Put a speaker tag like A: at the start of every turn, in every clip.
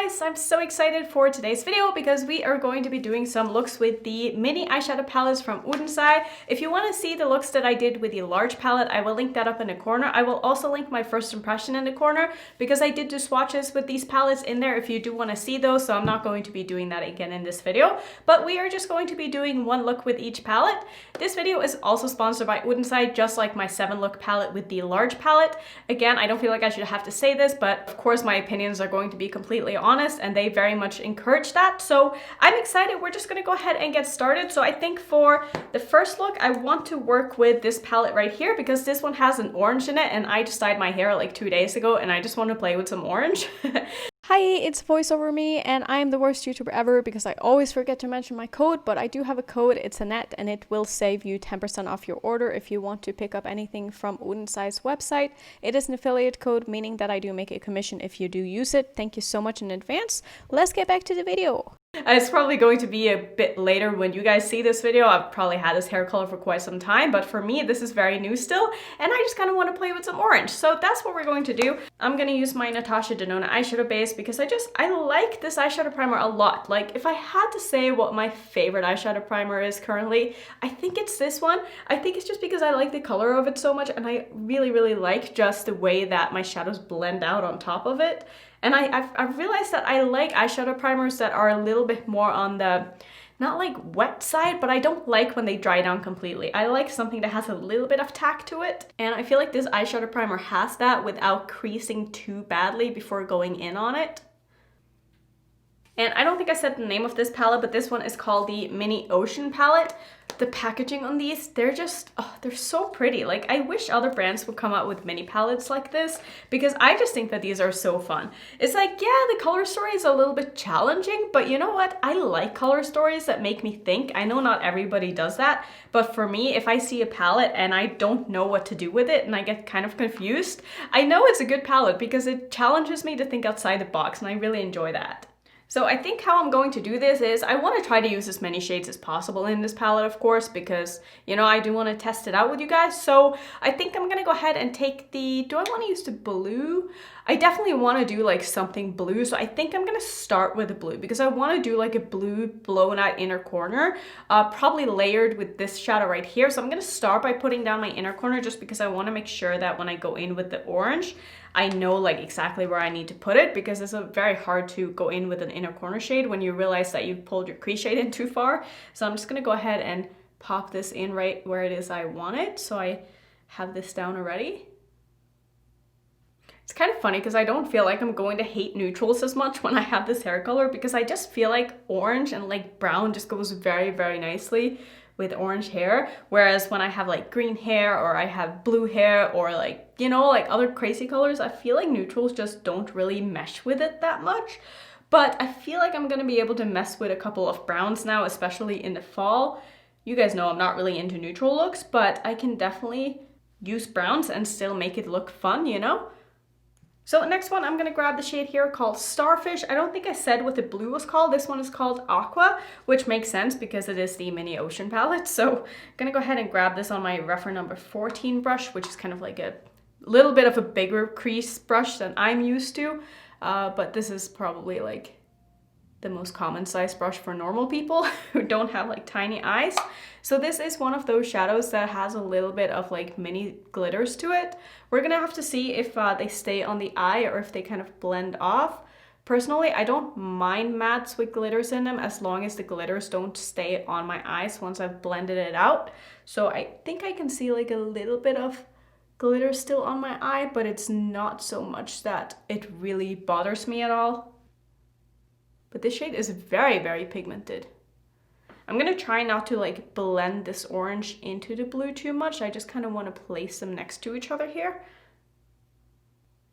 A: guys, I'm so excited for today's video because we are going to be doing some looks with the mini eyeshadow palettes from Odens Eye. If you want to see the looks that I did with the large palette, I will link that up in the corner. I will also link my first impression in the corner because I did do swatches with these palettes in there if you do want to see those, so I'm not going to be doing that again in this video. But we are just going to be doing one look with each palette. This video is also sponsored by Odens Eye, just like my 7-look palette with the large palette. Again, I don't feel like I should have to say this, but of course my opinions are going to be completely honest and they very much encourage that. So I'm excited. We're just gonna go ahead and get started. So I think for the first look, I want to work with this palette right here because this one has an orange in it and I just dyed my hair like 2 days ago and I just want to play with some orange. Hi, it's voiceover me, and I am the worst YouTuber ever because I always forget to mention my code, but I do have a code. It's Annette, and it will save you 10% off your order if you want to pick up anything from Odens Eye's website. It is an affiliate code, meaning that I do make a commission if you do use it. Thank you so much in advance. Let's get back to the video. It's probably going to be a bit later when you guys see this video. I've probably had this hair color for quite some time, but for me, this is very new still, and I just kind of want to play with some orange. So that's what we're going to do. I'm going to use my Natasha Denona eyeshadow base because I like this eyeshadow primer a lot. Like, if I had to say what my favorite eyeshadow primer is currently, I think it's this one. I think it's just because I like the color of it so much, and I really like just the way that my shadows blend out on top of it. And I've realized that I like eyeshadow primers that are a little bit more on the, not like wet side, but I don't like when they dry down completely. I like something that has a little bit of tack to it. And I feel like this eyeshadow primer has that without creasing too badly before going in on it. And I don't think I said the name of this palette, but this one is called the Mini Ocean palette. The packaging on these, they're just, oh, they're so pretty. Like, I wish other brands would come out with mini palettes like this because I just think that these are so fun. It's like, yeah, the color story is a little bit challenging, but you know what? I like color stories that make me think. I know not everybody does that, but for me, if I see a palette and I don't know what to do with it and I get kind of confused, I know it's a good palette because it challenges me to think outside the box, and I really enjoy that. So I think how I'm going to do this is I want to try to use as many shades as possible in this palette, of course, because, you know, I do want to test it out with you guys. So I think I'm going to go ahead and take the, do I want to use the blue? I definitely want to do like something blue. So I think I'm going to start with the blue because I want to do like a blue blown out inner corner, probably layered with this shadow right here. So I'm going to start by putting down my inner corner just because I want to make sure that when I go in with the orange, I know like exactly where I need to put it because it's very hard to go in with an inner corner shade when you realize that you've pulled your crease shade in too far. So I'm just gonna go ahead and pop this in right where it is I want it. So I have this down already. It's kind of funny because I don't feel like I'm going to hate neutrals as much when I have this hair color because I just feel like orange and like brown just goes very nicely with orange hair, whereas when I have like green hair or I have blue hair or like, you know, like other crazy colors, I feel like neutrals just don't really mesh with it that much. But I feel like I'm gonna be able to mess with a couple of browns now, especially in the fall. You guys know I'm not really into neutral looks, but I can definitely use browns and still make it look fun, you know? So next one, I'm gonna grab the shade here called Starfish. I don't think I said what the blue was called. This one is called Aqua, which makes sense because it is the Mini Ocean palette. So I'm gonna go ahead and grab this on my referral number 14 brush, which is kind of like a little bit of a bigger crease brush than I'm used to. But this is probably like the most common size brush for normal people who don't have like tiny eyes. So this is one of those shadows that has a little bit of like mini glitters to it. We're gonna have to see if they stay on the eye or if they kind of blend off. Personally, I don't mind mattes with glitters in them as long as the glitters don't stay on my eyes once I've blended it out. So I think I can see like a little bit of glitter still on my eye, but it's not so much that it really bothers me at all. But this shade is very pigmented. I'm gonna try not to like blend this orange into the blue too much. I just kind of want to place them next to each other here.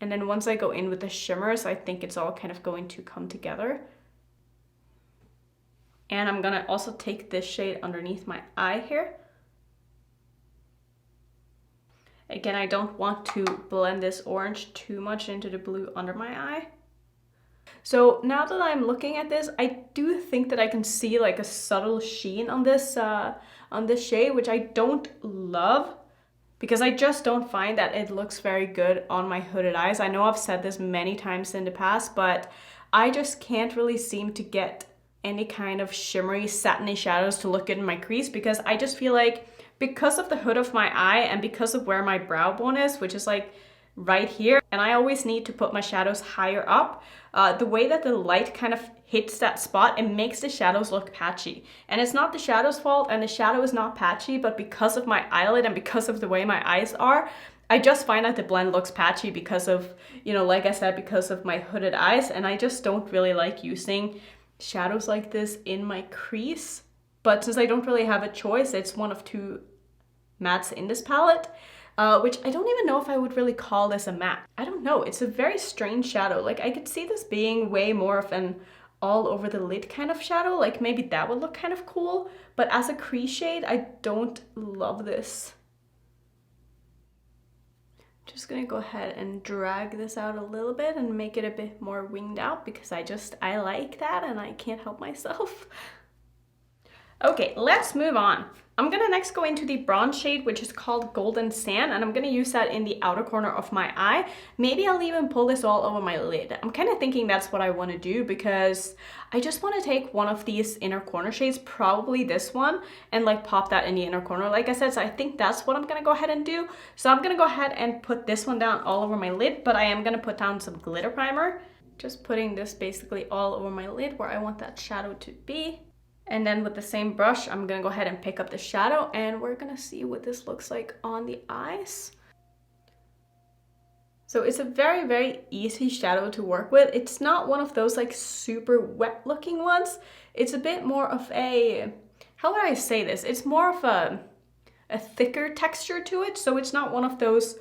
A: And then once I go in with the shimmers, I think it's all kind of going to come together. And I'm gonna also take this shade underneath my eye here. Again, I don't want to blend this orange too much into the blue under my eye. So now that I'm looking at this, I do think that I can see like a subtle sheen on this shade, which I don't love because I just don't find that it looks very good on my hooded eyes. I know I've said this many times in the past, but I just can't really seem to get any kind of shimmery, satiny shadows to look good in my crease, because I just feel like because of the hood of my eye and because of where my brow bone is, which is like right here, and I always need to put my shadows higher up, the way that the light kind of hits that spot, it makes the shadows look patchy. And it's not the shadow's fault, and the shadow is not patchy, but because of my eyelid and because of the way my eyes are, I just find that the blend looks patchy because of, you know, like I said, because of my hooded eyes, and I just don't really like using shadows like this in my crease. But since I don't really have a choice, it's one of two mattes in this palette, which I don't even know if I would really call this a matte. I don't know, it's a very strange shadow. Like, I could see this being way more of an all over the lid kind of shadow, like maybe that would look kind of cool, but as a crease shade, I don't love this. Just gonna go ahead and drag this out a little bit and make it a bit more winged out, because I like that and I can't help myself. Okay, let's move on. I'm gonna next go into the bronze shade, which is called Golden Sand, and I'm gonna use that in the outer corner of my eye. Maybe I'll even pull this all over my lid. I'm kind of thinking that's what I want to do, because I just want to take one of these inner corner shades, probably this one, and like pop that in the inner corner, like I said. So I think that's what I'm gonna go ahead and do. So I'm gonna go ahead and put this one down all over my lid, but I am gonna put down some glitter primer. Just putting this basically all over my lid where I want that shadow to be. And then with the same brush, I'm gonna go ahead and pick up the shadow, and we're gonna see what this looks like on the eyes. So it's a very, very easy shadow to work with. It's not one of those like super wet looking ones. It's a bit more of a, how would I say this? It's more of a thicker texture to it. So it's not one of those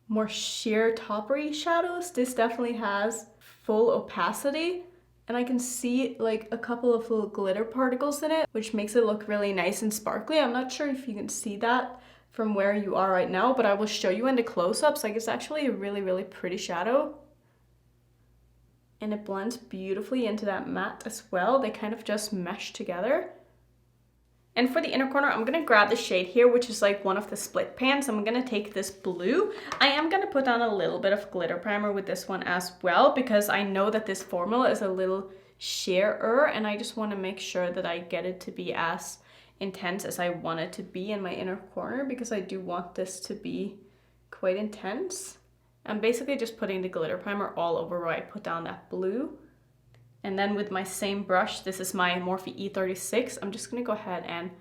A: more sheer toppery shadows. This definitely has full opacity. And I can see like a couple of little glitter particles in it, which makes it look really nice and sparkly. I'm not sure if you can see that from where you are right now, but I will show you in the close-ups. Like, it's actually a really, really pretty shadow. And it blends beautifully into that matte as well. They kind of just mesh together. And for the inner corner, I'm gonna grab the shade here, which is like one of the split pans. I'm gonna take this blue. I am gonna put on a little bit of glitter primer with this one as well, because I know that this formula is a little sheerer, and I just wanna make sure that I get it to be as intense as I want it to be in my inner corner, because I do want this to be quite intense. I'm basically just putting the glitter primer all over where I put down that blue. And then with my same brush, this is my Morphe E36, I'm just gonna go ahead and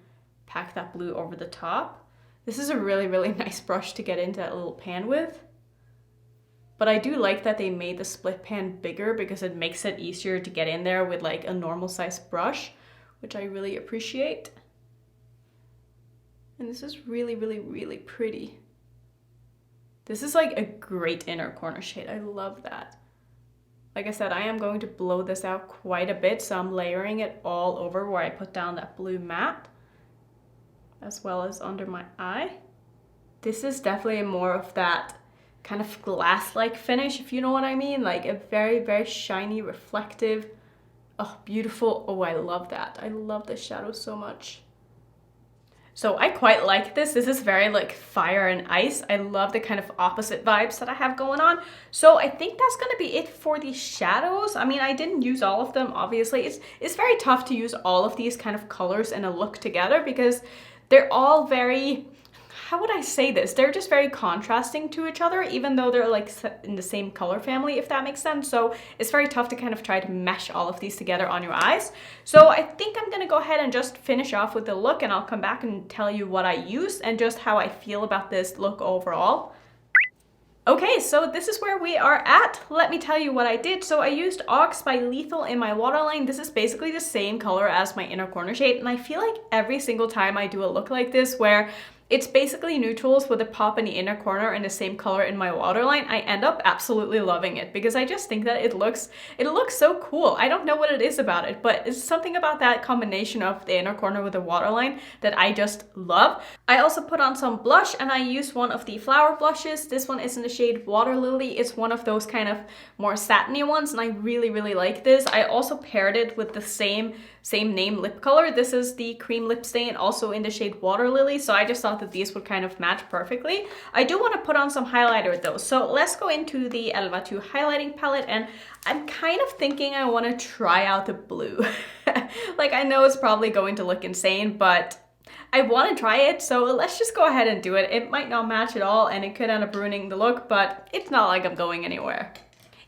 A: pack that blue over the top. This is a really, really nice brush to get into that little pan with. But I do like that they made the split pan bigger, because it makes it easier to get in there with like a normal size brush, which I really appreciate. And this is really, really, really pretty. This is like a great inner corner shade. I love that. Like I said, I am going to blow this out quite a bit, so I'm layering it all over where I put down that blue matte, as well as under my eye. This is definitely more of that kind of glass-like finish, if you know what I mean. Like a very, very shiny, reflective, oh, beautiful. Oh, I love that. I love this shadow so much. So I quite like this. This is very like fire and ice. I love the kind of opposite vibes that I have going on. So I think that's gonna be it for the shadows. I mean, I didn't use all of them, obviously. It's very tough to use all of these kind of colors in a look together, because they're all very, how would I say this? They're just very contrasting to each other, even though they're like in the same color family, if that makes sense. So it's very tough to kind of try to mesh all of these together on your eyes. So I think I'm gonna go ahead and just finish off with the look, and I'll come back and tell you what I used and just how I feel about this look overall. Okay, so this is where we are at. Let me tell you what I did. So I used Ox by Lethal in my waterline. This is basically the same color as my inner corner shade, and I feel like every single time I do a look like this, where it's basically neutrals with a pop in the inner corner and the same color in my waterline, I end up absolutely loving it, because I just think that it looks so cool. I don't know what it is about it, but it's something about that combination of the inner corner with the waterline that I just love. I also put on some blush, and I used one of the flower blushes. This one is in the shade Water Lily. It's one of those kind of more satiny ones, and I really, really like this. I also paired it with the same name lip color. This is the cream lip stain, also in the shade Water Lily, so I just thought thought that these would kind of match perfectly. I do want to put on some highlighter though. So let's go into the Elva 2 highlighting palette, and I'm kind of thinking I want to try out the blue. Like, I know it's probably going to look insane, but I want to try it, so let's just go ahead and do it. It might not match at all and it could end up ruining the look, but it's not like I'm going anywhere.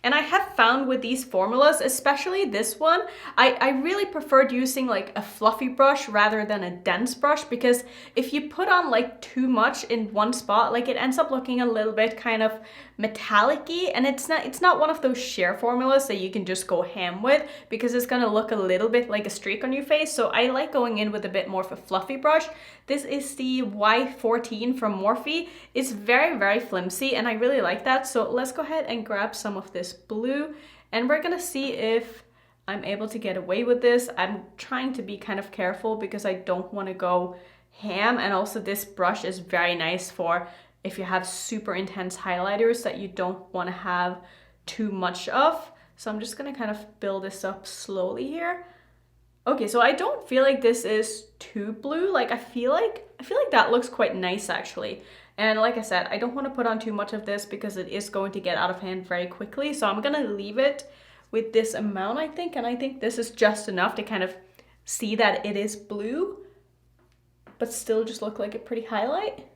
A: And I have found with these formulas, especially this one, I really preferred using like a fluffy brush rather than a dense brush, because if you put on like too much in one spot, like it ends up looking a little bit kind of metallic-y, and it's not one of those sheer formulas that you can just go ham with, because it's gonna look a little bit like a streak on your face. So I like going in with a bit more of a fluffy brush. This is the Y14 from Morphe. It's very, very flimsy and I really like that. So let's go ahead and grab some of this blue and we're gonna see if I'm able to get away with this. I'm trying to be kind of careful because I don't want to go ham, and also this brush is very nice for if you have super intense highlighters that you don't want to have too much of. So I'm just gonna kind of build this up slowly here. Okay, so I don't feel like this is too blue. Like I feel like that looks quite nice actually. And like I said, I don't want to put on too much of this because it is going to get out of hand very quickly. So I'm gonna leave it with this amount, I think. And I think this is just enough to kind of see that it is blue, but still just look like a pretty highlight.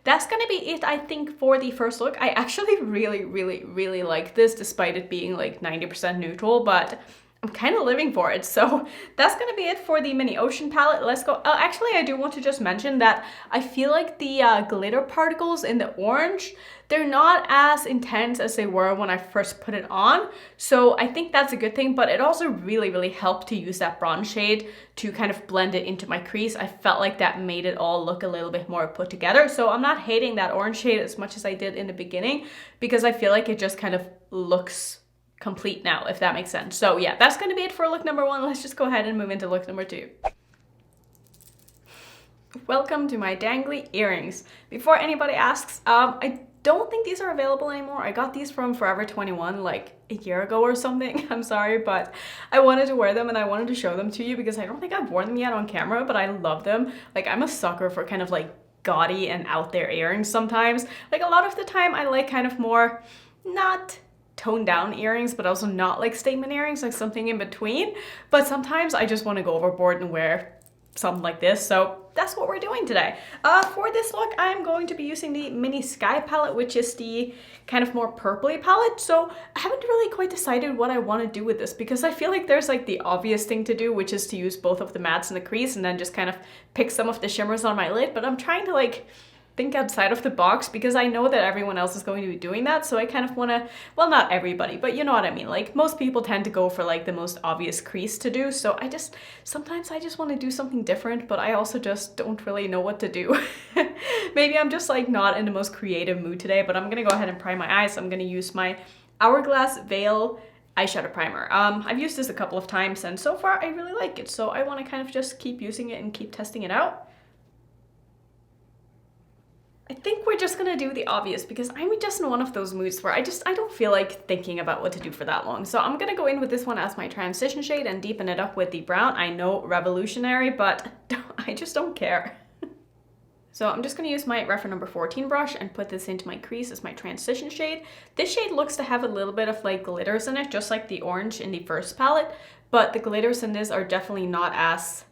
A: That's gonna be it, I think, for the first look. I actually really like this, despite it being like 90% neutral, but I'm kind of living for it. So that's gonna be it for the Mini Ocean palette. Let's go. Oh, actually, I do want to just mention that I feel like the glitter particles in the orange, they're not as intense as they were when I first put it on. So I think that's a good thing, but it also really helped to use that bronze shade to kind of blend it into my crease. I felt like that made it all look a little bit more put together. So I'm not hating that orange shade as much as I did in the beginning, because I feel like it just kind of looks complete now, if that makes sense. So yeah, that's gonna be it for look number 1. Let's just go ahead and move into look number 2. Welcome to my dangly earrings. Before anybody asks, I don't think these are available anymore. I got these from Forever 21 like a year ago or something. I'm sorry, but I wanted to wear them and I wanted to show them to you because I don't think I've worn them yet on camera, but I love them. Like, I'm a sucker for kind of like gaudy and out there earrings sometimes. Like, a lot of the time I like kind of more not toned down earrings, but also not like statement earrings, like something in between. But sometimes I just want to go overboard and wear something like this. So that's what we're doing today. For this look, I'm going to be using the Mini Sky palette, which is the kind of more purpley palette. So I haven't really quite decided what I want to do with this, because I feel like there's like the obvious thing to do, which is to use both of the mattes and the crease and then just kind of pick some of the shimmers on my lid. But I'm trying to like think outside of the box, because I know that everyone else is going to be doing that. So I kind of want to, well, not everybody, but you know what I mean. Like, most people tend to go for like the most obvious crease to do. So sometimes I just want to do something different, but I also just don't really know what to do. Maybe I'm just like not in the most creative mood today, but I'm going to go ahead and prime my eyes. I'm going to use my Hourglass Veil eyeshadow primer. I've used this a couple of times and so far I really like it. So I want to kind of just keep using it and keep testing it out. I think we're just gonna do the obvious, because I'm just in one of those moods where I don't feel like thinking about what to do for that long. So I'm gonna go in with this one as my transition shade and deepen it up with the brown. I know, revolutionary, but I just don't care. So I'm just gonna use my referral number 14 brush and put this into my crease as my transition shade. This shade looks to have a little bit of like glitters in it, just like the orange in the first palette, but the glitters in this are definitely not as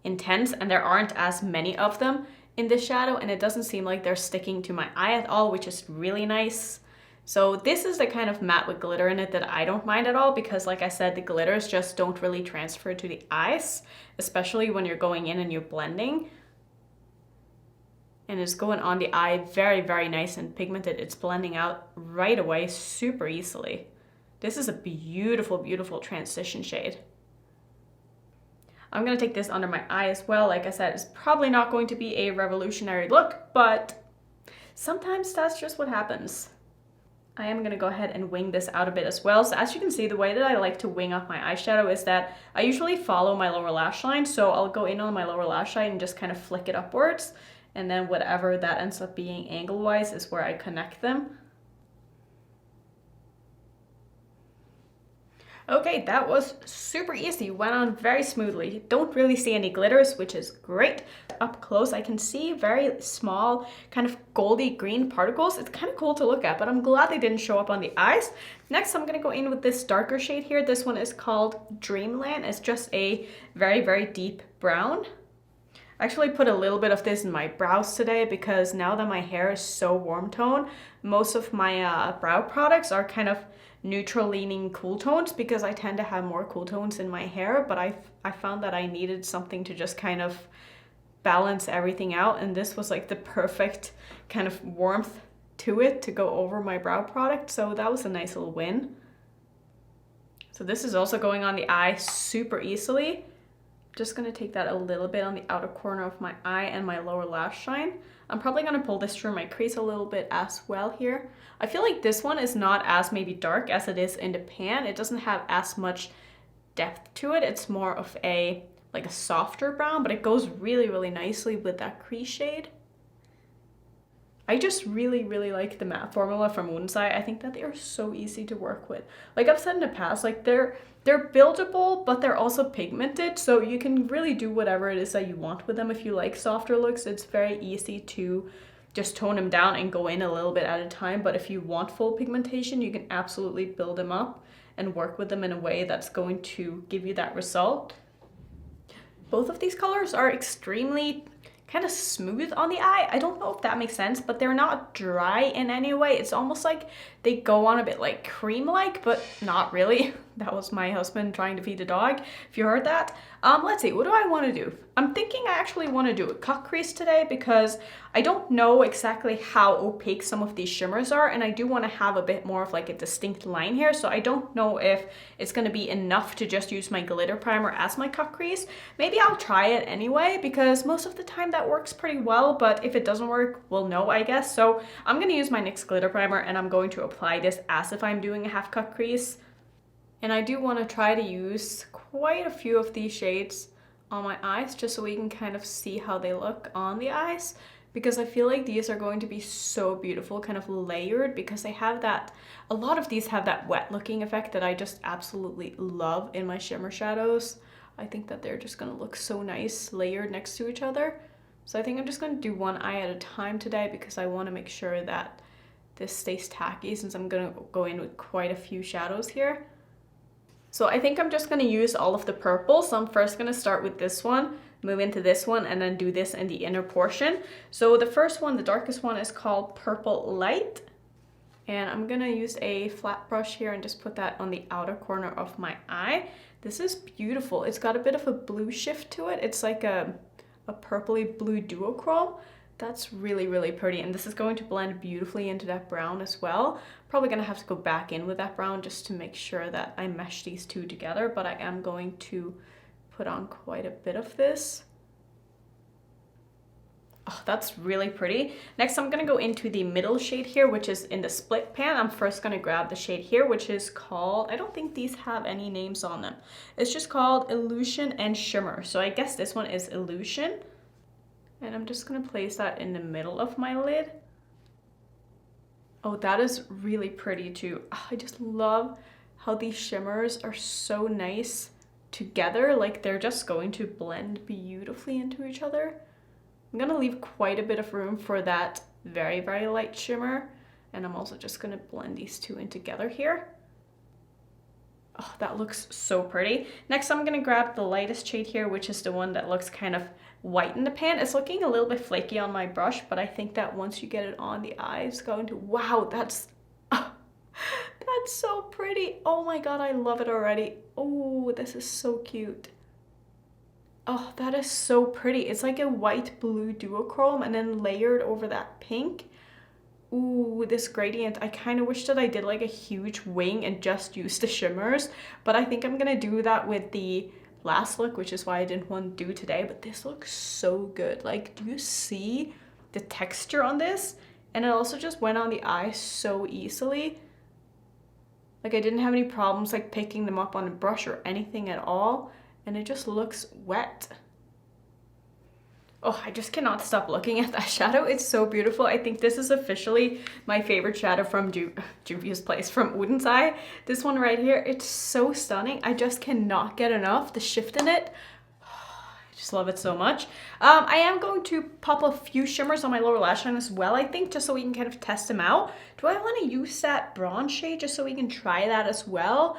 A: intense and there aren't as many of them in this shadow, and it doesn't seem like they're sticking to my eye at all, which is really nice. So this is the kind of matte with glitter in it that I don't mind at all, because like I said, the glitters just don't really transfer to the eyes, especially when you're going in and you're blending. And it's going on the eye very nice and pigmented. It's blending out right away super easily. This is a beautiful transition shade. I'm gonna take this under my eye as well. Like I said, it's probably not going to be a revolutionary look, but sometimes that's just what happens. I am gonna go ahead and wing this out a bit as well. So as you can see, the way that I like to wing up my eyeshadow is that I usually follow my lower lash line. So I'll go in on my lower lash line and just kind of flick it upwards. And then whatever that ends up being angle-wise is where I connect them. Okay, that was super easy, went on very smoothly. Don't really see any glitters, which is great. Up close, I can see very small, kind of goldy green particles. It's kind of cool to look at, but I'm glad they didn't show up on the eyes. Next, I'm gonna go in with this darker shade here. This one is called Dreamland. It's just a very, very deep brown. I actually put a little bit of this in my brows today because now that my hair is so warm tone, most of my brow products are kind of neutral leaning cool tones because I tend to have more cool tones in my hair, but I found that I needed something to just kind of balance everything out, and this was like the perfect kind of warmth to it to go over my brow product, so that was a nice little win. So this is also going on the eye super easily. Just gonna take that a little bit on the outer corner of my eye and my lower lash line. I'm probably gonna pull this through my crease a little bit as well here. I feel like this one is not as maybe dark as it is in the pan. It doesn't have as much depth to it. It's more of a like a softer brown, but it goes really, really nicely with that crease shade. I just really, really like the matte formula from Odens Eye. I think that they are so easy to work with. Like I've said in the past, like they're buildable, but they're also pigmented, so you can really do whatever it is that you want with them. If you like softer looks, it's very easy to just tone them down and go in a little bit at a time. But if you want full pigmentation, you can absolutely build them up and work with them in a way that's going to give you that result. Both of these colors are extremely kind of smooth on the eye. I don't know if that makes sense, but they're not dry in any way. It's almost like they go on a bit like cream-like, but not really. That was my husband trying to feed the dog, if you heard that. Let's see, what do I want to do? I'm thinking I actually want to do a cut crease today because I don't know exactly how opaque some of these shimmers are, and I do want to have a bit more of like a distinct line here, so I don't know if it's going to be enough to just use my glitter primer as my cut crease. Maybe I'll try it anyway because most of the time that works pretty well, but if it doesn't work, we'll know, I guess. So I'm going to use my NYX glitter primer and I'm going to apply this as if I'm doing a half cut crease. And I do want to try to use quite a few of these shades on my eyes just so we can kind of see how they look on the eyes, because I feel like these are going to be so beautiful, kind of layered, because they have that, a lot of these have that wet looking effect that I just absolutely love in my shimmer shadows. I think that they're just going to look so nice layered next to each other. So I think I'm just going to do one eye at a time today because I want to make sure that this stays tacky since I'm going to go in with quite a few shadows here. So I think I'm just going to use all of the purple. So I'm first going to start with this one, move into this one, and then do this in the inner portion. So the first one, the darkest one, is called Purple Light. And I'm going to use a flat brush here and just put that on the outer corner of my eye. This is beautiful. It's got a bit of a blue shift to it. It's like a purpley blue duochrome. That's really, really pretty, and this is going to blend beautifully into that brown as well. Probably gonna have to go back in with that brown just to make sure that I mesh these two together, but I am going to put on quite a bit of this. Oh, that's really pretty. Next, I'm gonna go into the middle shade here, which is in the split pan. I'm first gonna grab the shade here, which is called, I don't think these have any names on them. It's just called Illusion and Shimmer. So I guess this one is Illusion. And I'm just gonna place that in the middle of my lid. Oh, that is really pretty too. Oh, I just love how these shimmers are so nice together. Like they're just going to blend beautifully into each other. I'm gonna leave quite a bit of room for that very, very light shimmer. And I'm also just gonna blend these two in together here. Oh, that looks so pretty. Next, I'm gonna grab the lightest shade here, which is the one that looks kind of white in the pan. It's looking a little bit flaky on my brush, but I think that once you get it on the eye, it's going to, wow, that's so pretty. Oh my God, I love it already. Oh, this is so cute. Oh, that is so pretty. It's like a white blue duochrome and then layered over that pink. Ooh, this gradient. I kind of wish that I did like a huge wing and just used the shimmers, but I think I'm gonna do that with the last look, which is why I didn't want to do today. But this looks so good. Like, do you see the texture on this? And it also just went on the eye so easily. Like I didn't have any problems like picking them up on a brush or anything at all, and it just looks wet. Oh, I just cannot stop looking at that shadow. It's so beautiful. I think this is officially my favorite shadow from Juvia's Place, from Odens Eye. This one right here, it's so stunning. I just cannot get enough. The shift in it, I just love it so much. I am going to pop a few shimmers on my lower lash line as well, I think, just so we can kind of test them out. Do I want to use that bronze shade just so we can try that as well?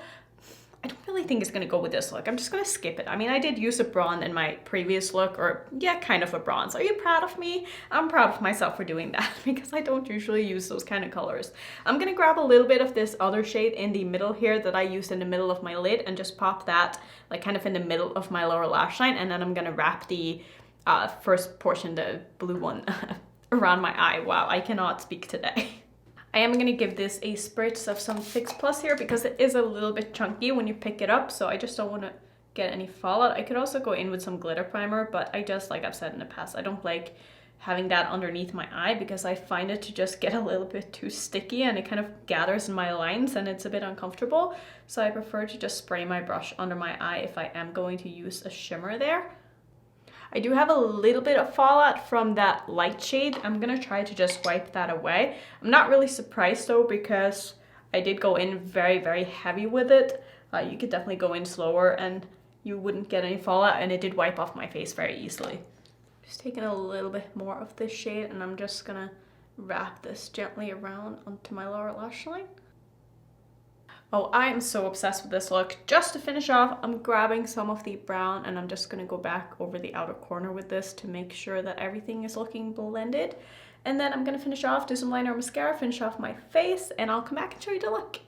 A: I don't really think it's going to go with this look. I'm just going to skip it. I mean, I did use a bronze in my previous look, or yeah, kind of a bronze. Are you proud of me? I'm proud of myself for doing that because I don't usually use those kind of colors. I'm going to grab a little bit of this other shade in the middle here that I used in the middle of my lid and just pop that like kind of in the middle of my lower lash line. And then I'm going to wrap the first portion, the blue one, around my eye. Wow, I cannot speak today. I am going to give this a spritz of some Fix Plus here because it is a little bit chunky when you pick it up, so I just don't want to get any fallout. I could also go in with some glitter primer, but I just, like I've said in the past, I don't like having that underneath my eye because I find it to just get a little bit too sticky and it kind of gathers in my lines and it's a bit uncomfortable. So I prefer to just spray my brush under my eye if I am going to use a shimmer there. I do have a little bit of fallout from that light shade. I'm gonna try to just wipe that away. I'm not really surprised though because I did go in very, very heavy with it. You could definitely go in slower and you wouldn't get any fallout, and it did wipe off my face very easily. Just taking a little bit more of this shade and I'm just gonna wrap this gently around onto my lower lash line. Oh, I am so obsessed with this look. Just to finish off, I'm grabbing some of the brown and I'm just gonna go back over the outer corner with this to make sure that everything is looking blended. And then I'm gonna finish off, do some liner or mascara, finish off my face, and I'll come back and show you the look.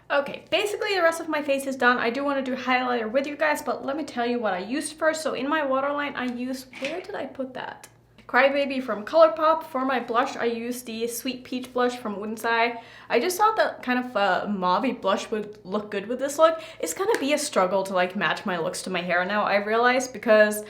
A: Okay, basically the rest of my face is done. I do want to do highlighter with you guys, but let me tell you what I used first. So in my waterline, I used, where did I put that? Crybaby from ColourPop. For my blush, I used the Sweet Peach blush from Odens Eye. I just thought that kind of a mauve blush would look good with this look. It's gonna be a struggle to like match my looks to my hair now, I realized, because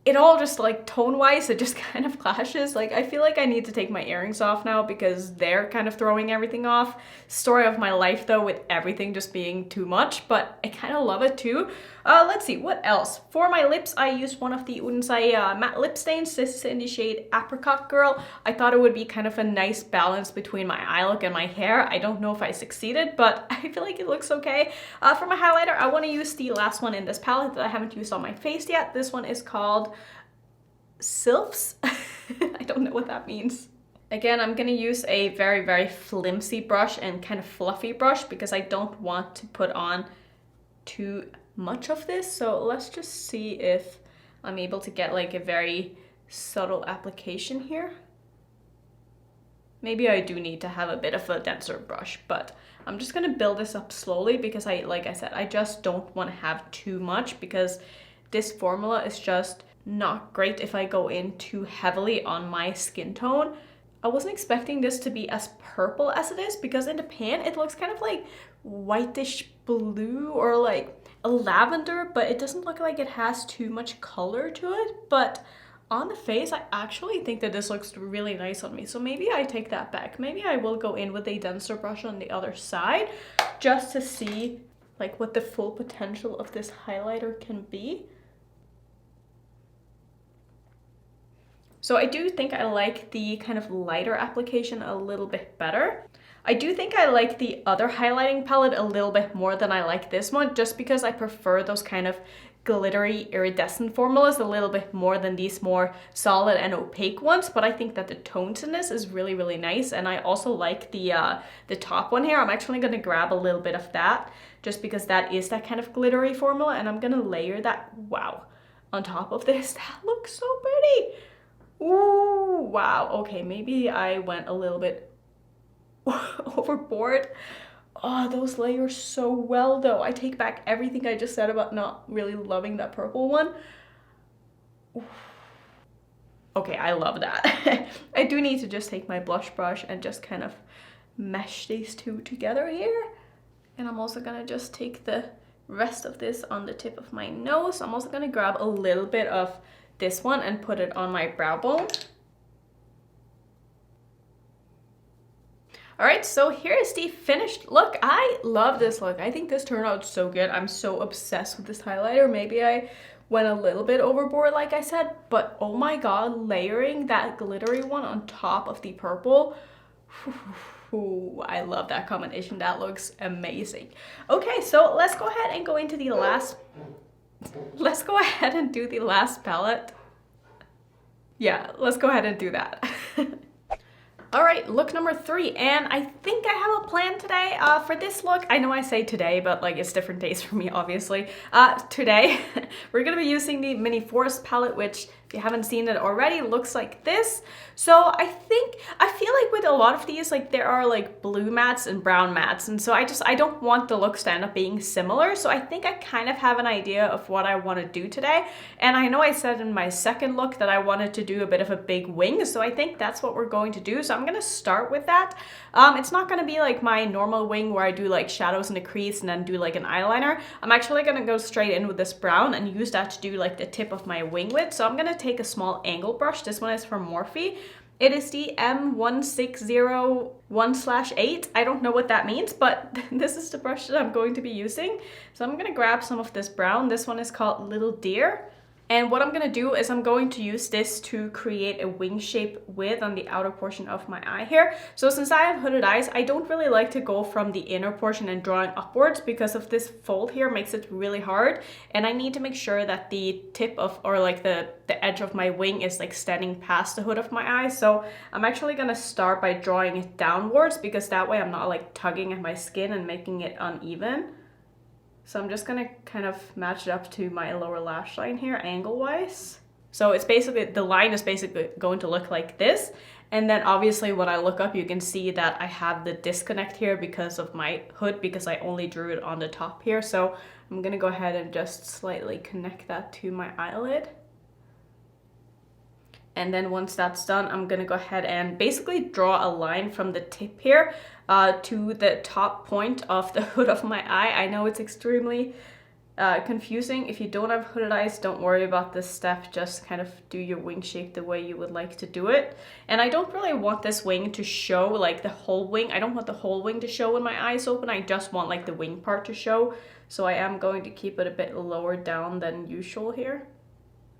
A: it all just like tone-wise, it just kind of clashes. Like I feel like I need to take my earrings off now because they're kind of throwing everything off. Story of my life though, with everything just being too much, but I kind of love it too. Let's see, what else? For my lips, I used one of the Odens Eye matte lip stains. This is in the shade Apricot Girl. I thought it would be kind of a nice balance between my eye look and my hair. I don't know if I succeeded, but I feel like it looks okay. For my highlighter, I want to use the last one in this palette that I haven't used on my face yet. This one is called Sylphs. I don't know what that means. Again, I'm gonna use a very, very flimsy brush and kind of fluffy brush because I don't want to put on too much of this. So let's just see if I'm able to get like a very subtle application here. Maybe I do need to have a bit of a denser brush, but I'm just gonna build this up slowly because like I said, I just don't want to have too much because this formula is just not great if I go in too heavily on my skin tone. I wasn't expecting this to be as purple as it is because in the pan it looks kind of like whitish blue or like a lavender, but it doesn't look like it has too much color to it. But on the face, I actually think that this looks really nice on me. So maybe I take that back. Maybe I will go in with a denser brush on the other side just to see like what the full potential of this highlighter can be. So I do think I like the kind of lighter application a little bit better. I do think I like the other highlighting palette a little bit more than I like this one, just because I prefer those kind of glittery iridescent formulas a little bit more than these more solid and opaque ones. But I think that the tones in this is really, really nice. And I also like the top one here. I'm actually gonna grab a little bit of that just because that is that kind of glittery formula, and I'm gonna layer that, wow, on top of this. That looks so pretty. Ooh, wow. Okay, maybe I went a little bit overboard. Oh, those layer so well though. I take back everything I just said about not really loving that purple one. Oof. Okay, I love that. I do need to just take my blush brush and just kind of mesh these two together here. And I'm also gonna just take the rest of this on the tip of my nose. I'm also gonna grab a little bit of this one and put it on my brow bone. All right, so here is the finished look. I love this look. I think this turned out so good. I'm so obsessed with this highlighter. Maybe I went a little bit overboard, like I said, but oh my god, layering that glittery one on top of the purple, ooh, I love that combination. That looks amazing. Okay, so let's go ahead and go into the last, let's go ahead and do the last palette. Yeah, let's go ahead and do that. All right, look number 3, and I think I have a plan today for this look. I know I say today, but like it's different days for me, obviously. Today, we're gonna be using the Mini Forest palette, which if you haven't seen it already, looks like this. So I feel like with a lot of these, like there are like blue mattes and brown mattes, and so I don't want the looks to end up being similar. So I think I kind of have an idea of what I want to do today. And I know I said in my second look that I wanted to do a bit of a big wing, so I think that's what we're going to do. So I'm gonna start with that. It's not gonna be like my normal wing where I do like shadows in the crease and then do like an eyeliner. I'm actually gonna go straight in with this brown and use that to do like the tip of my wing with. So I'm gonna take a small angle brush. This one is from Morphe. It is the M1601/8. I don't know what that means, but this is the brush that I'm going to be using. So I'm gonna grab some of this brown. This one is called Little Deer. And what I'm gonna do is I'm going to use this to create a wing shape with on the outer portion of my eye here. So since I have hooded eyes, I don't really like to go from the inner portion and drawing upwards because of this fold here makes it really hard. And I need to make sure that the tip of, or like the edge of my wing is like standing past the hood of my eye. So I'm actually gonna start by drawing it downwards because that way I'm not like tugging at my skin and making it uneven. So I'm just gonna kind of match it up to my lower lash line here, angle-wise. So it's basically, the line is basically going to look like this. And then obviously when I look up, you can see that I have the disconnect here because of my hood, because I only drew it on the top here. So I'm gonna go ahead and just slightly connect that to my eyelid. And then once that's done, I'm gonna go ahead and basically draw a line from the tip here to the top point of the hood of my eye. I know it's extremely confusing. If you don't have hooded eyes, don't worry about this step. Just kind of do your wing shape the way you would like to do it. And I don't really want this wing to show like the whole wing. I don't want the whole wing to show when my eyes open. I just want like the wing part to show. So I am going to keep it a bit lower down than usual here.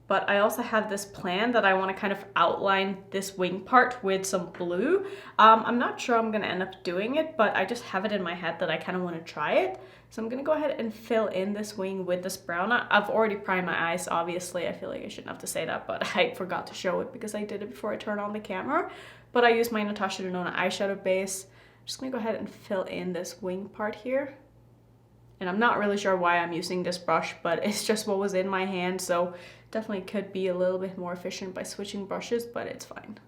A: But I also have this plan that I want to kind of outline this wing part with some blue. I'm not sure I'm going to end up doing it, but I just have it in my head that I kind of want to try it. So I'm going to go ahead and fill in this wing with this brown. I've already primed my eyes, obviously. I feel like I shouldn't have to say that, but I forgot to show it because I did it before I turned on the camera. But I used my Natasha Denona eyeshadow base. I'm just going to go ahead and fill in this wing part here. And I'm not really sure why I'm using this brush, but it's just what was in my hand, so definitely could be a little bit more efficient by switching brushes, but it's fine.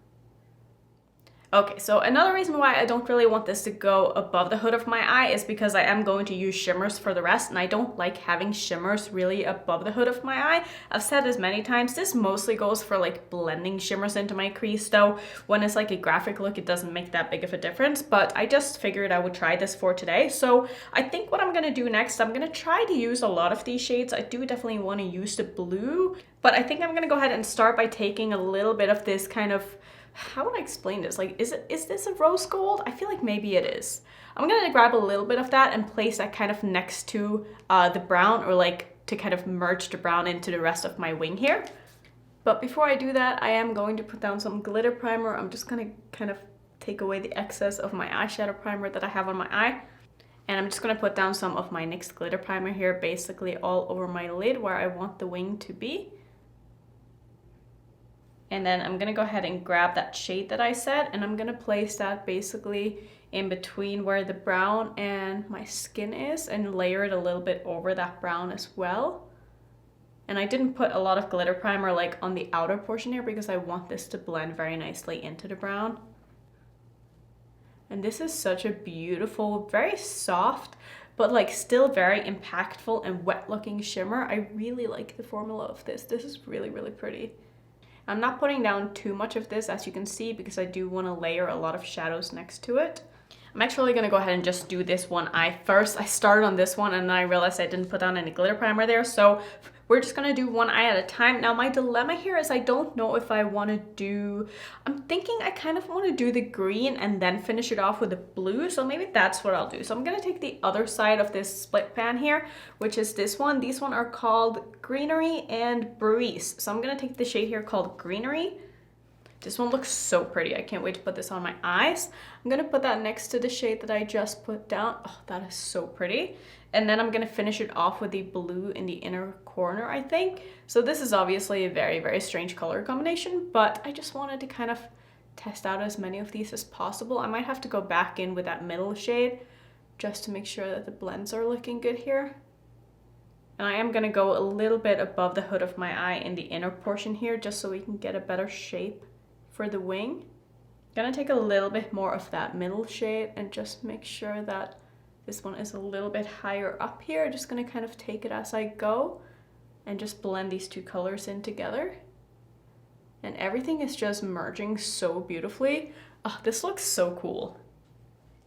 A: Okay, so another reason why I don't really want this to go above the hood of my eye is because I am going to use shimmers for the rest, and I don't like having shimmers really above the hood of my eye. I've said this many times, this mostly goes for like blending shimmers into my crease, though when it's like a graphic look, it doesn't make that big of a difference, but I just figured I would try this for today. So I think what I'm gonna do next, I'm gonna try to use a lot of these shades. I do definitely want to use the blue, but I think I'm gonna go ahead and start by taking a little bit of this kind of, how would I explain this? Like, is this a rose gold? I feel like maybe it is. I'm gonna grab a little bit of that and place that kind of next to the brown, or like to kind of merge the brown into the rest of my wing here. But before I do that, I am going to put down some glitter primer. I'm just gonna kind of take away the excess of my eyeshadow primer that I have on my eye. And I'm just gonna put down some of my NYX glitter primer here, basically all over my lid where I want the wing to be. And then I'm gonna go ahead and grab that shade that I said, and I'm gonna place that basically in between where the brown and my skin is, and layer it a little bit over that brown as well. And I didn't put a lot of glitter primer like on the outer portion here because I want this to blend very nicely into the brown. And this is such a beautiful, very soft, but like still very impactful and wet looking shimmer. I really like the formula of this. This is really, really pretty. I'm not putting down too much of this, as you can see, because I do want to layer a lot of shadows next to it. I'm actually gonna go ahead and just do this one eye first. I started on this one and then I realized I didn't put down any glitter primer there, so we're just gonna do one eye at a time. Now my dilemma here is I don't know if I wanna do, I'm thinking I kind of wanna do the green and then finish it off with the blue, so maybe that's what I'll do. So I'm gonna take the other side of this split pan here, which is this one. These one are called Greenery and Breeze. So I'm gonna take the shade here called Greenery. This one looks so pretty. I can't wait to put this on my eyes. I'm gonna put that next to the shade that I just put down. Oh, that is so pretty. And then I'm gonna finish it off with the blue in the inner corner, I think. So this is obviously a very, very strange color combination, but I just wanted to kind of test out as many of these as possible. I might have to go back in with that middle shade just to make sure that the blends are looking good here. And I am gonna go a little bit above the hood of my eye in the inner portion here, just so we can get a better shape for the wing. Gonna take a little bit more of that middle shade and just make sure that this one is a little bit higher up here. Just gonna kind of take it as I go and just blend these two colors in together. And everything is just merging so beautifully. Oh, this looks so cool.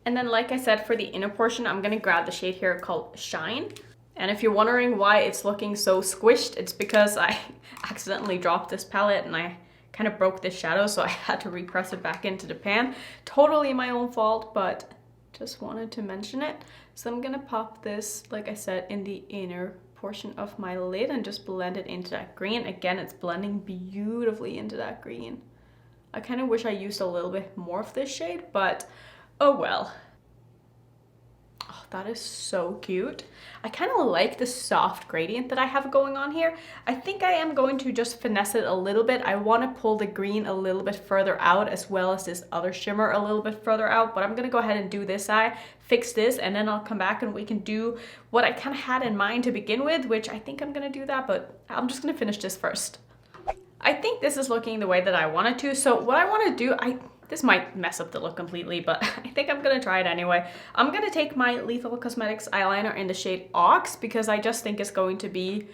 A: And then like I said, for the inner portion, I'm gonna grab the shade here called Shine. And if you're wondering why it's looking so squished, it's because I accidentally dropped this palette and I kind of broke this shadow, so I had to repress it back into the pan. Totally my own fault, but just wanted to mention it. So I'm gonna pop this, like I said, in the inner portion of my lid and just blend it into that green. Again, it's blending beautifully into that green. I kind of wish I used a little bit more of this shade, but oh well. Oh, that is so cute. I kind of like the soft gradient that I have going on here. I think I am going to just finesse it a little bit. I want to pull the green a little bit further out as well as this other shimmer a little bit further out, but I'm going to go ahead and do this eye, fix this, and then I'll come back and we can do what I kind of had in mind to begin with, which I think I'm going to do that, but I'm just going to finish this first. I think this is looking the way that I want it to. So what I want to do, this might mess up the look completely, but I think I'm gonna try it anyway. I'm gonna take my Lethal Cosmetics eyeliner in the shade Ox because I just think it's going to be,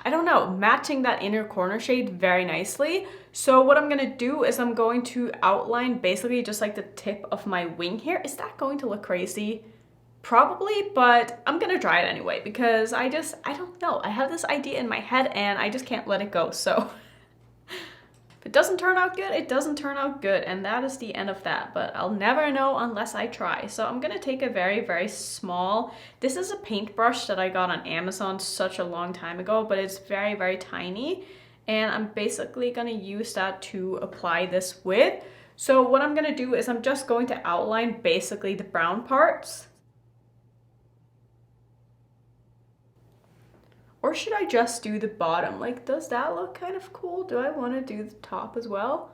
A: I don't know, matching that inner corner shade very nicely. So what I'm gonna do is I'm going to outline basically just like the tip of my wing here. Is that going to look crazy? Probably, but I'm gonna try it anyway because I don't know. I have this idea in my head and I just can't let it go, so. If it doesn't turn out good, it doesn't turn out good, and that is the end of that, but I'll never know unless I try. So I'm gonna take a very, very small, this is a paintbrush that I got on Amazon such a long time ago, but it's very, very tiny, and I'm basically gonna use that to apply this with. So what I'm gonna do is I'm just going to outline basically the brown parts. Or should I just do the bottom? Like, does that look kind of cool? Do I want to do the top as well?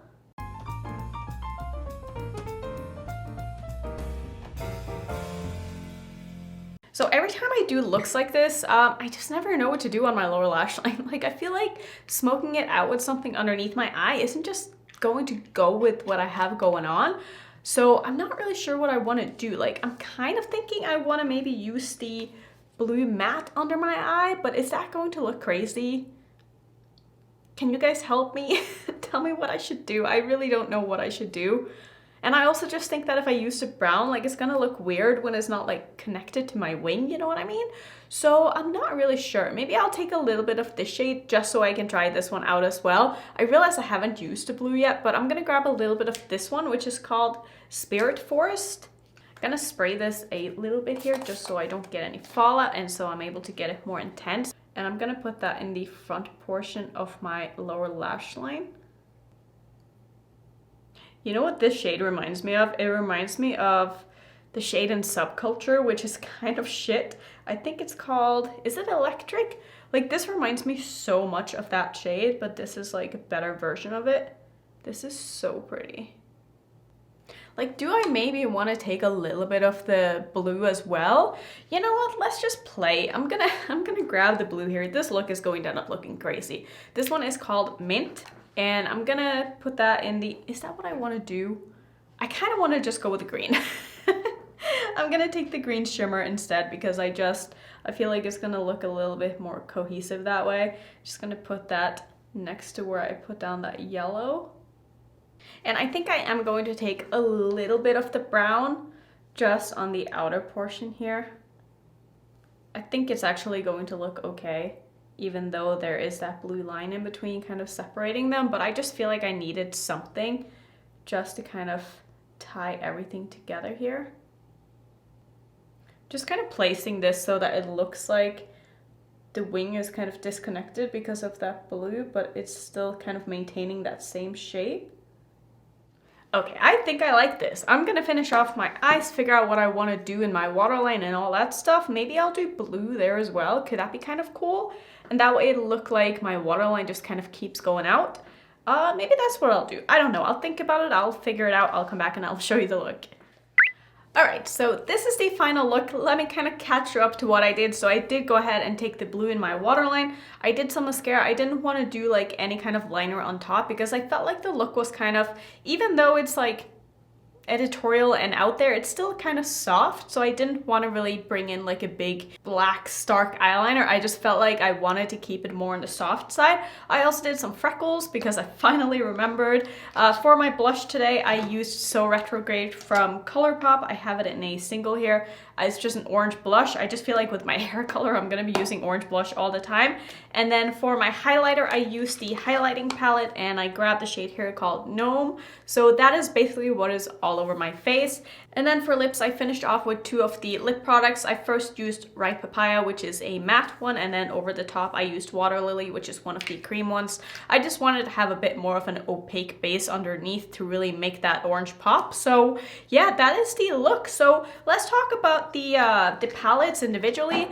A: So every time I do looks like this, I just never know what to do on my lower lash line. Like, I feel like smoking it out with something underneath my eye isn't just going to go with what I have going on. So I'm not really sure what I want to do. Like, I'm kind of thinking I want to maybe use the blue matte under my eye, but is that going to look crazy? Can you guys help me? Tell me what I should do. I really don't know what I should do. And I also just think that if I use the brown, like, it's gonna look weird when it's not like connected to my wing, you know what I mean? So I'm not really sure. Maybe I'll take a little bit of this shade just so I can try this one out as well. I realize I haven't used the blue yet, but I'm gonna grab a little bit of this one, which is called Spirit Forest. Gonna spray this a little bit here just so I don't get any fallout and so I'm able to get it more intense. And I'm gonna put that in the front portion of my lower lash line. You know what this shade reminds me of? It reminds me of the shade in Subculture, which is kind of shit. I think it's called, is it Electric? Like, this reminds me so much of that shade, but this is like a better version of it. This is so pretty. Like, do I maybe want to take a little bit of the blue as well? You know what? Let's just play. I'm gonna grab the blue here. This look is going to end up looking crazy. This one is called Mint, and I'm gonna put that in the, is that what I want to do? I kind of want to just go with the green. I'm gonna take the green shimmer instead because I feel like it's gonna look a little bit more cohesive that way. Just gonna put that next to where I put down that yellow. And I think I am going to take a little bit of the brown just on the outer portion here. I think it's actually going to look okay, even though there is that blue line in between kind of separating them, but I just feel like I needed something just to kind of tie everything together here. Just kind of placing this so that it looks like the wing is kind of disconnected because of that blue, but it's still kind of maintaining that same shape. Okay, I think I like this. I'm gonna finish off my eyes, figure out what I want to do in my waterline and all that stuff. Maybe I'll do blue there as well. Could that be kind of cool? And that way it'll look like my waterline just kind of keeps going out. Maybe that's what I'll do. I don't know. I'll think about it. I'll figure it out. I'll come back and I'll show you the look. Alright, so this is the final look. Let me kind of catch you up to what I did. So I did go ahead and take the blue in my waterline. I did some mascara. I didn't want to do like any kind of liner on top because I felt like the look was kind of, even though it's like editorial and out there, it's still kind of soft, so I didn't want to really bring in like a big black stark eyeliner. I just felt like I wanted to keep it more on the soft side. I also did some freckles because I finally remembered. For my blush today, I used So Retrograde from ColourPop. I have it in a single here. It's just an orange blush. I just feel like with my hair color, I'm gonna be using orange blush all the time. And then for my highlighter, I used the highlighting palette and I grabbed the shade here called Gnome. So that is basically what is all over my face. And then for lips, I finished off with two of the lip products. I first used Ripe Papaya, which is a matte one, and then over the top, I used Water Lily, which is one of the cream ones. I just wanted to have a bit more of an opaque base underneath to really make that orange pop. So yeah, that is the look. So let's talk about the palettes individually.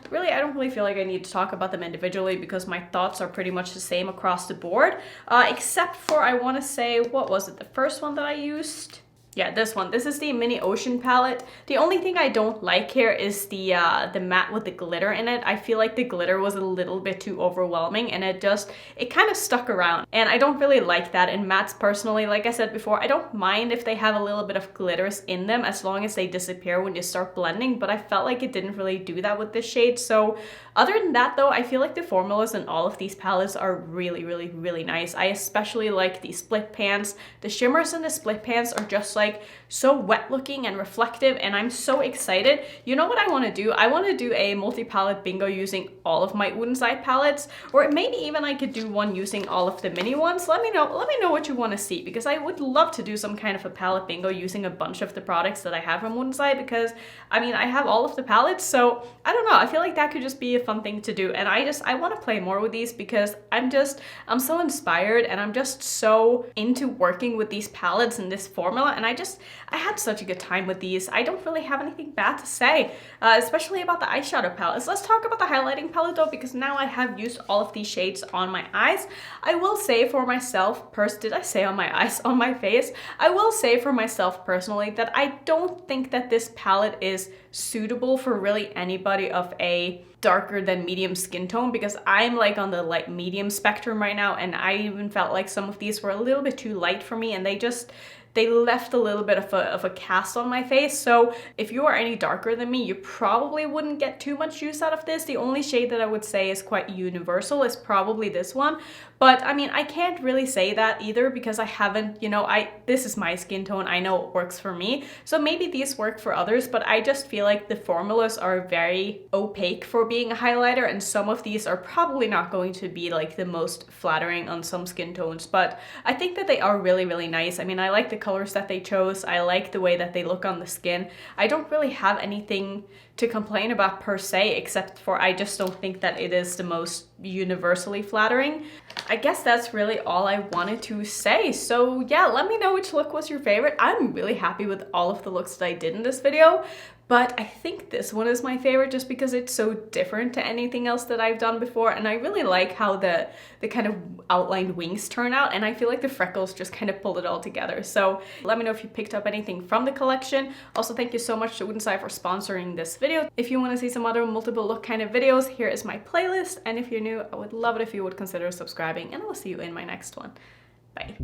A: Really, I don't really feel like I need to talk about them individually because my thoughts are pretty much the same across the board, except for, I want to say, what was it? The first one that I used? Yeah, this one. This is the Mini Ocean palette. The only thing I don't like here is the matte with the glitter in it. I feel like the glitter was a little bit too overwhelming and it kind of stuck around. And I don't really like that in mattes personally. Like I said before, I don't mind if they have a little bit of glitters in them as long as they disappear when you start blending, but I felt like it didn't really do that with this shade. So other than that though, I feel like the formulas in all of these palettes are really, really, really nice. I especially like the split pans. The shimmers in the split pans are just like so wet looking and reflective, and I'm so excited. You know what I want to do? I want to do a multi-palette bingo using all of my Odens Eye palettes, or maybe even I could do one using all of the mini ones. Let me know what you want to see, because I would love to do some kind of a palette bingo using a bunch of the products that I have from Odens Eye, because I mean, I have all of the palettes, so I don't know, I feel like that could just be a fun thing to do. And I want to play more with these because I'm so inspired and I'm just so into working with these palettes and this formula, and I had such a good time with these. I don't really have anything bad to say, especially about the eyeshadow palettes. Let's talk about the highlighting palette though, because now I have used all of these shades on my eyes. I will say for myself, did I say on my eyes? On my face? I will say for myself personally that I don't think that this palette is suitable for really anybody of a darker than medium skin tone, because I'm like on the light medium spectrum right now, and I even felt like some of these were a little bit too light for me, and they left a little bit of a cast on my face. So if you are any darker than me, you probably wouldn't get too much use out of this. The only shade that I would say is quite universal is probably this one. But I mean, I can't really say that either because I haven't, this is my skin tone. I know it works for me. So maybe these work for others, but I just feel like the formulas are very opaque for being a highlighter, and some of these are probably not going to be like the most flattering on some skin tones, but I think that they are really, really nice. I mean, I like the colors that they chose. I like the way that they look on the skin. I don't really have anything to complain about per se, except for I just don't think that it is the most universally flattering. I guess that's really all I wanted to say. So yeah, let me know which look was your favorite. I'm really happy with all of the looks that I did in this video, but I think this one is my favorite just because it's so different to anything else that I've done before, and I really like how the kind of outlined wings turn out, and I feel like the freckles just kind of pulled it all together. So let me know if you picked up anything from the collection. Also, thank you so much to Odens Eye for sponsoring this video. If you want to see some other multiple look kind of videos, here is my playlist, and if you're new, I would love it if you would consider subscribing, and I will see you in my next one. Bye.